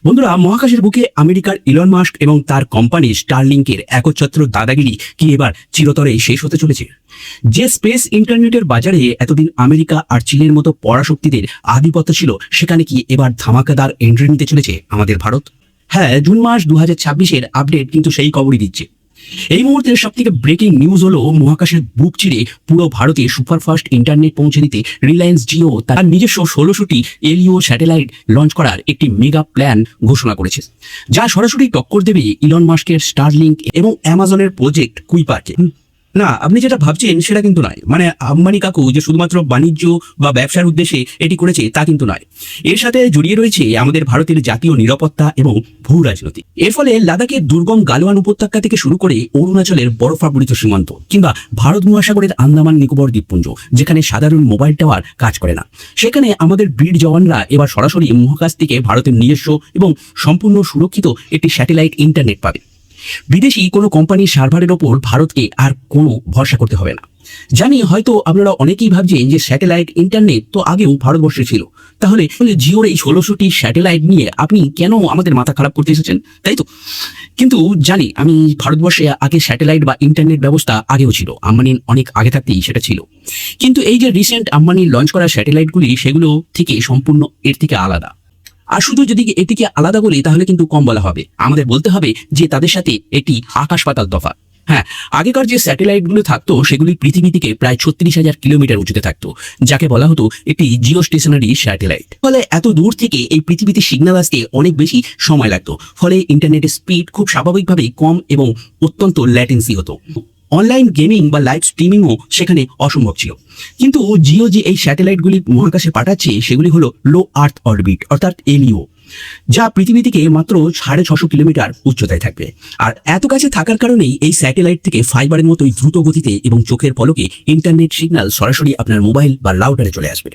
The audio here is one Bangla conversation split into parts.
বন্ধুরা, মহাকাশের বুকে আমেরিকার ইলন মাস্ক এবং তার কোম্পানি স্টারলিংকের একচ্ছত্র দাদাগিরি কি এবার চিরতরে শেষ হতে চলেছে? যে স্পেস ইন্টারনেটের বাজারে এতদিন আমেরিকা আর চীনের মতো পরাশক্তিদের আধিপত্য ছিল, সেখানে কি এবার ধামাকাদার এন্ট্রি নিতে চলেছে আমাদের ভারত? হ্যাঁ, জুন মাস 2026-এর আপডেট কিন্তু সেই খবরই দিচ্ছে। এই মুহূর্তের সবথেকে ব্রেকিং নিউজ হলো, মহাকাশের বুক চিরে পুরো ভারতে সুপারফাস্ট ইন্টারনেট পৌঁছে দিতে রিলায়েন্স জিও তার নিজস্ব 16টি এলইও স্যাটেলাইট লঞ্চ করার একটি মেগা প্ল্যান ঘোষণা করেছে, যা সরাসরি টক্কর দেবে ইলন মাস্কের স্টারলিংক এবং অ্যামাজনের প্রজেক্ট কুইপারকে। না, আপনি যেটা ভাবছেন সেটা কিন্তু নয়। মানে আম্বানি কাকু যে শুধুমাত্র বাণিজ্য বা ব্যবসার উদ্দেশ্যে এটি করেছে তা কিন্তু নয়। এর সাথে জড়িয়ে রয়েছে আমাদের ভারতের জাতীয় নিরাপত্তা এবং ভূ রাজনীতি। এর ফলে লাদাখের দুর্গম গালওয়ান উপত্যকা থেকে শুরু করে অরুণাচলের বরফাবৃত সীমান্ত কিংবা ভারত মহাসাগরের আন্দামান নিকোবর দ্বীপপুঞ্জ, যেখানে সাধারণ মোবাইল টাওয়ার কাজ করে না, সেখানে আমাদের বীর জওয়ানরা এবার সরাসরি মহাকাশ থেকে ভারতের নিজস্ব এবং সম্পূর্ণ সুরক্ষিত একটি স্যাটেলাইট ইন্টারনেট পাবে। বিদেশি কোনো কোম্পানির সার্ভারের ওপর ভারতকে আর কোনো ভরসা করতে হবে না। জানি হয়তো আপনারা অনেকেই ভাবছেন যে স্যাটেলাইট ইন্টারনেট তো আগেও ভারতবর্ষে ছিল, তাহলে জিওর এই 16টি স্যাটেলাইট নিয়ে আপনি কেন আমাদের মাথা খারাপ করতে এসেছেন, তাই তো? কিন্তু জানি আমি, ভারতবর্ষে আগে স্যাটেলাইট বা ইন্টারনেট ব্যবস্থা আগেও ছিল, আম্বানির অনেক আগে থাকতেই সেটা ছিল। কিন্তু এই যে রিসেন্ট আম্বানির লঞ্চ করা স্যাটেলাইটগুলি, সেগুলো থেকে সম্পূর্ণ এর থেকে আলাদা। আর শুধু যদি এটিকে আলাদা বলি তাহলে কিন্তু কম বলা হবে, আমাদের বলতে হবে যে তাদের সাথে এটি আকাশ পাতাল তফাৎ। হ্যাঁ, আগেকার যে স্যাটেলাইটগুলো থাকতো সেগুলি পৃথিবী থেকে প্রায় 36,000 কিলোমিটার উঁচুতে থাকতো, যাকে বলা হতো একটি জিও স্টেশনারি স্যাটেলাইট। ফলে এত দূর থেকে এই পৃথিবীতে সিগন্যাল আসতে অনেক বেশি সময় লাগতো, ফলে ইন্টারনেটের স্পিড খুব স্বাভাবিকভাবেই কম এবং অত্যন্ত ল্যাটেন্সি হতো। অনলাইন গেমিং বা লাইভ স্ট্রিমিংও সেখানে অসম্ভব ছিল। কিন্তু জিও যে এই স্যাটেলাইটগুলি মহাকাশে পাঠাচ্ছে সেগুলি হলো লো আর্থ অরবিট অর্থাৎ এলইও, যা পৃথিবী থেকে মাত্র 650 কিলোমিটার উচ্চতায় থাকবে। আর এত কাছে থাকার কারণেই এই স্যাটেলাইট থেকে ফাইবারের মতোই দ্রুত গতিতে এবং চোখের পলকে ইন্টারনেট সিগন্যাল সরাসরি আপনার মোবাইল বা রাউটারে চলে আসবে।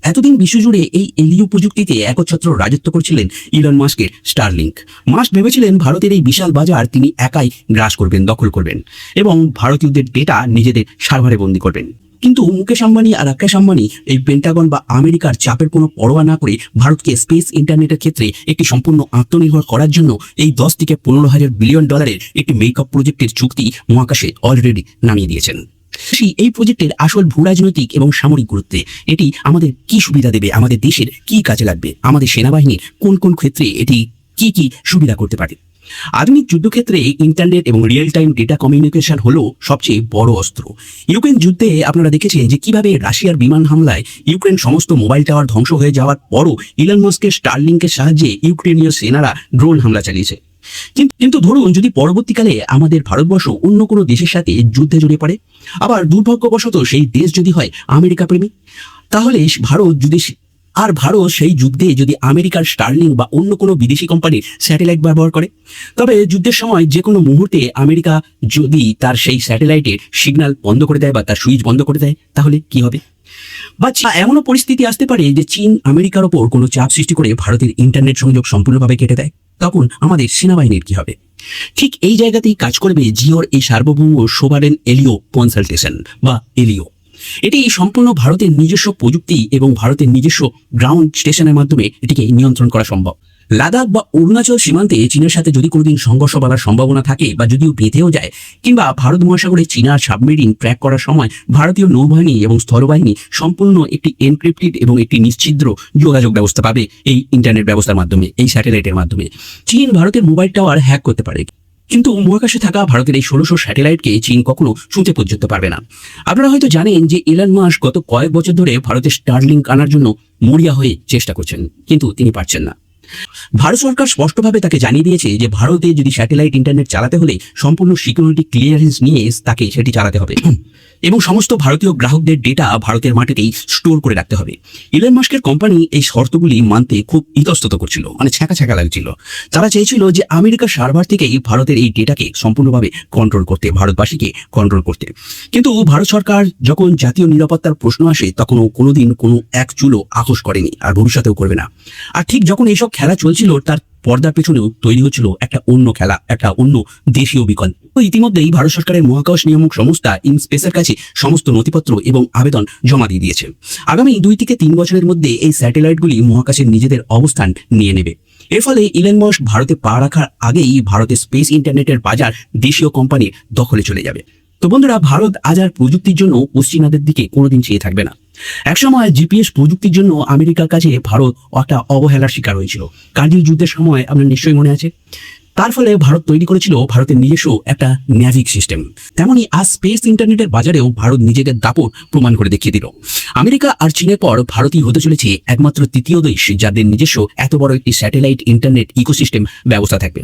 এতদিন বিশ্বজুড়ে এই এলইও প্রযুক্তিতে একচ্ছত্র রাজত্ব করছিলেন ইলন মাস্কের স্টারলিংক। মাস্ক ভেবেছিলেন ভারতের এই বিশাল বাজার তিনি একাই গ্রাস করবেন, দখল করবেন এবং ভারতীয়দের ডেটা নিজেদের সার্ভারে বন্দী করবেন। কিন্তু মুকেশ আম্বানি আর রাকেশ আম্বানি এই পেন্টাগন বা আমেরিকার চাপের কোনো পরোয়া না করে ভারতকে স্পেস ইন্টারনেটের ক্ষেত্রে একটি সম্পূর্ণ আত্মনির্ভর করার জন্য এই 10 থেকে 15,000 বিলিয়ন ডলারের একটি মেকআপ প্রজেক্টের চুক্তি মহাকাশে অলরেডি নামিয়ে দিয়েছেন। এই প্রজেক্টের আসল ভূ রাজনৈতিক এবং সামরিক গুরুত্বে এটি আমাদের কি সুবিধা দেবে, আমাদের দেশের কি কাজে লাগবে, আমাদের সেনাবাহিনীর কোন কোন ক্ষেত্রে এটি কি কি সুবিধা করতে পারে। আধুনিক যুদ্ধক্ষেত্রে ইন্টারনেট এবং রিয়েল টাইম ডেটা কমিউনিকেশন হলো সবচেয়ে বড় অস্ত্র। ইউক্রেন যুদ্ধে আপনারা দেখেছেন যে কিভাবে রাশিয়ার বিমান হামলায় ইউক্রেন সমস্ত মোবাইল টাওয়ার ধ্বংস হয়ে যাওয়ার পরও ইলন মাস্কের স্টারলিংকের সাহায্যে ইউক্রেনীয় সেনারা ড্রোন হামলা চালিয়েছে। কিন্তু ধরুন যদি পরবর্তীকালে আমাদের ভারতবর্ষ অন্য কোনো দেশের সাথে যুদ্ধে জড়িয়ে পড়ে, আবার দুর্ভাগ্যবশত সেই দেশ যদি হয় আমেরিকা প্রেমী, তাহলে ভারত সেই যুদ্ধে যদি আমেরিকার স্টারলিং বা অন্য কোনো বিদেশি কোম্পানির স্যাটেলাইট ব্যবহার করে, তবে যুদ্ধের সময় যে কোনো মুহূর্তে আমেরিকা যদি তার সেই স্যাটেলাইটের সিগন্যাল বন্ধ করে দেয় বা তার সুইচ বন্ধ করে দেয়, তাহলে কি হবে? বা এমনও পরিস্থিতি আসতে পারে যে চীন আমেরিকার ওপর কোনো চাপ সৃষ্টি করে ভারতের ইন্টারনেট সংযোগ সম্পূর্ণভাবে কেটে দেয়, তখন আমাদের সেনাবাহিনীর কি হবে? ঠিক এই জায়গাতেই কাজ করবে জিওর এই সার্বভৌম সোভারেন এলইও কনসালটেশন বা এলইও। এটি সম্পূর্ণ ভারতের নিজস্ব প্রযুক্তি এবং ভারতের নিজস্ব গ্রাউন্ড স্টেশনের মাধ্যমে এটিকে নিয়ন্ত্রণ করা সম্ভব। লাদাখ বা অরুণাচল সীমান্তে চীনের সাথে যদি কোনোদিন সংঘর্ষ বাড়ার সম্ভাবনা থাকে বা যদিও বেঁধেও যায়, কিংবা ভারত মহাসাগরে চীনার সাবমেরিন ট্র্যাক করার সময় ভারতীয় নৌবাহিনী এবং স্থলবাহিনী সম্পূর্ণ একটি এনক্রিপ্টেড এবং একটি নিশ্ছিদ্র যোগাযোগ ব্যবস্থা পাবে এই ইন্টারনেট ব্যবস্থার মাধ্যমে, এই স্যাটেলাইটের মাধ্যমে। চীন ভারতের মোবাইল টাওয়ার হ্যাক করতে পারে, কিন্তু মহাকাশে থাকা ভারতের এই 1600 স্যাটেলাইটকে চীন কখনো ছুঁতে পর্যন্ত পারবে না। আপনারা হয়তো জানেন যে ইলন মাস্ক গত কয়েক বছর ধরে ভারতের স্টারলিংক আনার জন্য মরিয়া হয়ে চেষ্টা করছেন, কিন্তু তিনি পারছেন না। ভারত সরকার স্পষ্টভাবে তাকে জানিয়ে দিয়েছে যে ভারতে যদি স্যাটেলাইট ইন্টারনেট চালাতে হলে সম্পূর্ণ সিকিউরিটি ক্লিয়ারেন্স নিয়ে তাকে সেটি চালাতে হবে এবং সমস্ত ভারতীয় গ্রাহকদের ডেটা ভারতের মাটিতেই স্টোর করে রাখতে হবে। ইলন মাস্কের কোম্পানি এই শর্তগুলি মানতে খুব ইতস্তত করছিল, মানে ছ্যাঁকা লাগছিল। তারা চেয়েছিল যে আমেরিকার সার্ভার থেকেই ভারতের এই ডেটাকে সম্পূর্ণভাবে কন্ট্রোল করতে, ভারতবাসীকে কন্ট্রোল করতে। কিন্তু ভারত সরকার যখন জাতীয় নিরাপত্তার প্রশ্ন আসে তখন কোনোদিন কোনো এক চুলও আপোস করেনি, আর ভবিষ্যতেও করবে না। আর ঠিক যখন এইসব খেলা চলছিল, তার পর্দার পেছনেও তৈরি হচ্ছিল একটা অন্য খেলা, একটা অন্য দেশীয় বিকল্প। ইতিমধ্যেই ভারত সরকারের মহাকাশ নিয়ামক সংস্থা ইনস্পেসের কাছে সমস্ত নথিপত্র এবং আবেদন জমা দিয়ে দিয়েছে। আগামী 2 থেকে 3 বছরের মধ্যে এই স্যাটেলাইটগুলি মহাকাশের নিজেদের অবস্থান নিয়ে নেবে। এর ফলে ইলন মাস্ক ভারতে পা রাখার আগেই ভারতের স্পেস ইন্টারনেটের বাজার দেশীয় কোম্পানির দখলে চলে যাবে। তো বন্ধুরা, ভারত আজ আর প্রযুক্তির জন্য পশ্চিমাদের দিকে কোনোদিন চেয়ে থাকবে না। একসময় জিপিএস প্রযুক্তির জন্য আমেরিকার কাছে ভারত একটা অবহেলার শিকার হয়েছিল। কার্গিল যুদ্ধের সময় আপনার নিশ্চয়ই মনে আছে। তার ফলে ভারত তৈরি করেছিল ভারতের নিজস্ব একটা ন্যাভিক সিস্টেম। তেমনি আজ স্পেস ইন্টারনেটের বাজারেও ভারত নিজেকে দাপট প্রমাণ করে দেখিয়ে দিল। আমেরিকা আর চীনের পর ভারতই হতে চলেছে একমাত্র তৃতীয় দেশ যাদের নিজস্ব এত বড় একটি স্যাটেলাইট ইন্টারনেট ইকোসিস্টেম ব্যবস্থা থাকবে।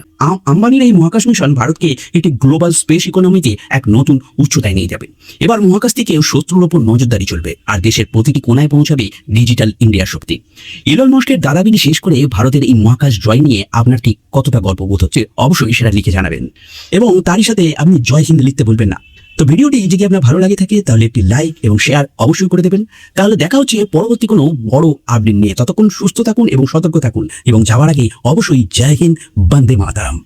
আম্বানির এই মহাকাশ মিশন ভারতকে একটি গ্লোবাল স্পেস ইকোনমিতে এক নতুন উচ্চতায় নিয়ে যাবে। এবার মহাকাশ থেকে শত্রুর ওপর নজরদারি চলবে আর দেশের প্রতিটি কোনায় পৌঁছাবে ডিজিটাল ইন্ডিয়ার শক্তি। ইলন মাস্কের দাদাগিরি শেষ করে ভারতের এই মহাকাশ জয় নিয়ে আপনার ঠিক কতটা গর্ববোধ হচ্ছে অবশ্যই সেটা লিখে জানাবেন, এবং তারই সাথে আপনি জয় হিন্দ লিখতে বলবেন না। তো ভিডিওটি যদি আপনার ভালো লাগে থাকে তাহলে একটি লাইক এবং শেয়ার অবশ্যই করে দেবেন। তাহলে দেখা হচ্ছে পরবর্তী কোনো বড় আপডেট নিয়ে। ততক্ষণ সুস্থ থাকুন এবং সতর্ক থাকুন, এবং যাওয়ার আগে অবশ্যই জয় হিন্দ, বন্দে মাতরম।